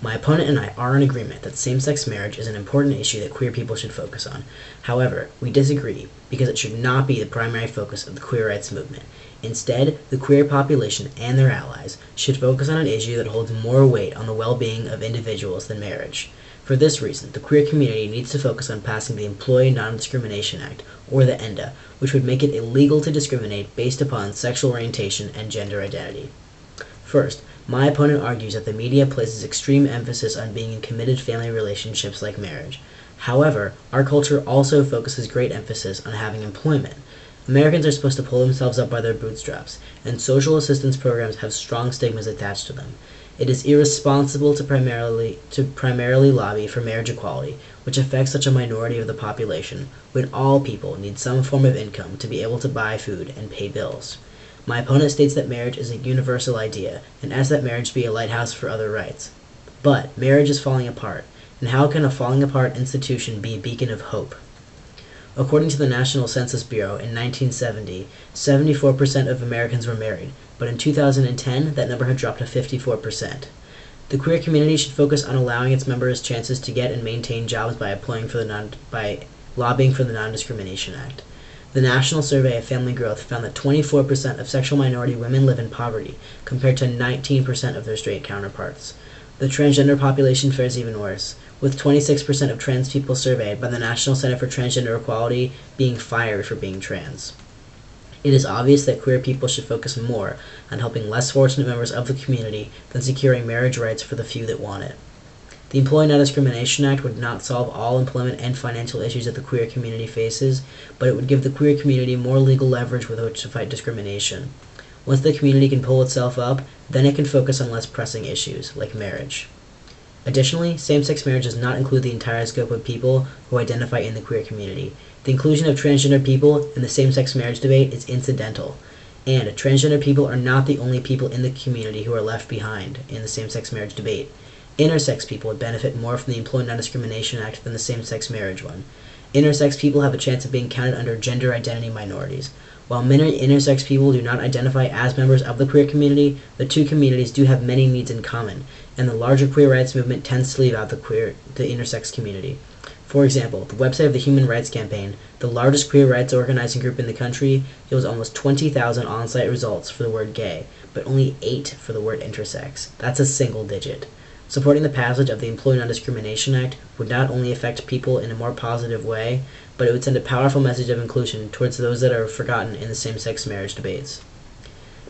My opponent and I are in agreement that same-sex marriage is an important issue that queer people should focus on. However, we disagree because it should not be the primary focus of the queer rights movement. Instead, the queer population and their allies should focus on an issue that holds more weight on the well-being of individuals than marriage. For this reason, the queer community needs to focus on passing the Employee Non-Discrimination Act, or the ENDA, which would make it illegal to discriminate based upon sexual orientation and gender identity. First, my opponent argues that the media places extreme emphasis on being in committed family relationships like marriage. However, our culture also focuses great emphasis on having employment. Americans are supposed to pull themselves up by their bootstraps, and social assistance programs have strong stigmas attached to them. It is irresponsible to primarily lobby for marriage equality, which affects such a minority of the population, when all people need some form of income to be able to buy food and pay bills. My opponent states that marriage is a universal idea, and asks that marriage be a lighthouse for other rights. But marriage is falling apart, and how can a falling apart institution be a beacon of hope? According to the National Census Bureau, in 1970, 74% of Americans were married, but in 2010, that number had dropped to 54%. The queer community should focus on allowing its members chances to get and maintain jobs by lobbying for the Non-Discrimination Act. The National Survey of Family Growth found that 24% of sexual minority women live in poverty, compared to 19% of their straight counterparts. The transgender population fares even worse, with 26% of trans people surveyed by the National Center for Transgender Equality being fired for being trans. It is obvious that queer people should focus more on helping less fortunate members of the community than securing marriage rights for the few that want it. The Employee Non-Discrimination Act would not solve all employment and financial issues that the queer community faces, but it would give the queer community more legal leverage with which to fight discrimination. Once the community can pull itself up, then it can focus on less pressing issues, like marriage. Additionally, same-sex marriage does not include the entire scope of people who identify in the queer community. The inclusion of transgender people in the same-sex marriage debate is incidental, and transgender people are not the only people in the community who are left behind in the same-sex marriage debate. Intersex people would benefit more from the Employee Non-Discrimination Act than the same-sex marriage one. Intersex people have a chance of being counted under gender identity minorities. While many intersex people do not identify as members of the queer community, the two communities do have many needs in common, and the larger queer rights movement tends to leave out the intersex community. For example, the website of the Human Rights Campaign, the largest queer rights organizing group in the country, yields almost 20,000 on-site results for the word gay, but only 8 for the word intersex. That's a single digit. Supporting the passage of the Employee Non-Discrimination Act would not only affect people in a more positive way, but it would send a powerful message of inclusion towards those that are forgotten in the same-sex marriage debates.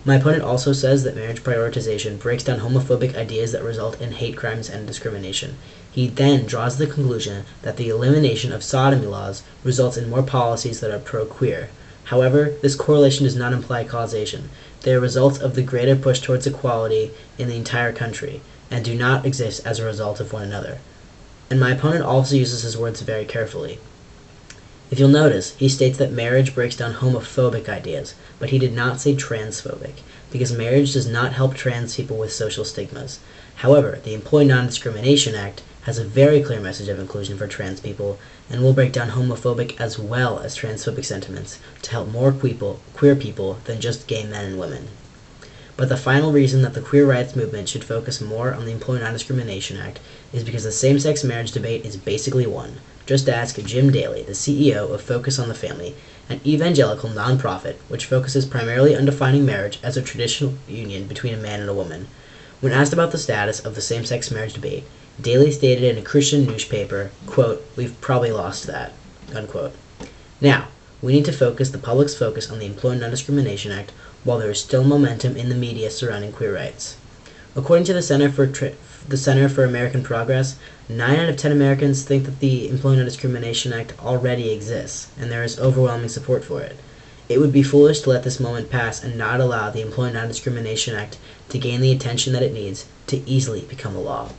My opponent also says that marriage prioritization breaks down homophobic ideas that result in hate crimes and discrimination. He then draws the conclusion that the elimination of sodomy laws results in more policies that are pro-queer. However, this correlation does not imply causation. They are results of the greater push towards equality in the entire country, and do not exist as a result of one another. And my opponent also uses his words very carefully. If you'll notice, he states that marriage breaks down homophobic ideas, but he did not say transphobic, because marriage does not help trans people with social stigmas. However, the Employee Non-Discrimination Act has a very clear message of inclusion for trans people, and will break down homophobic as well as transphobic sentiments to help more queer people than just gay men and women. But the final reason that the queer rights movement should focus more on the Employee Non-Discrimination Act is because the same-sex marriage debate is basically won. Just ask Jim Daly, the CEO of Focus on the Family, an evangelical nonprofit which focuses primarily on defining marriage as a traditional union between a man and a woman. When asked about the status of the same-sex marriage debate, Daly stated in a Christian newspaper, quote, "We've probably lost that," unquote. Now, we need to focus the public's focus on the Employee Non-Discrimination Act while there is still momentum in the media surrounding queer rights. According to the Center for American Progress, 9 out of 10 Americans think that the Employee Non-Discrimination Act already exists, and there is overwhelming support for it. It would be foolish to let this moment pass and not allow the Employee Non-Discrimination Act to gain the attention that it needs to easily become a law.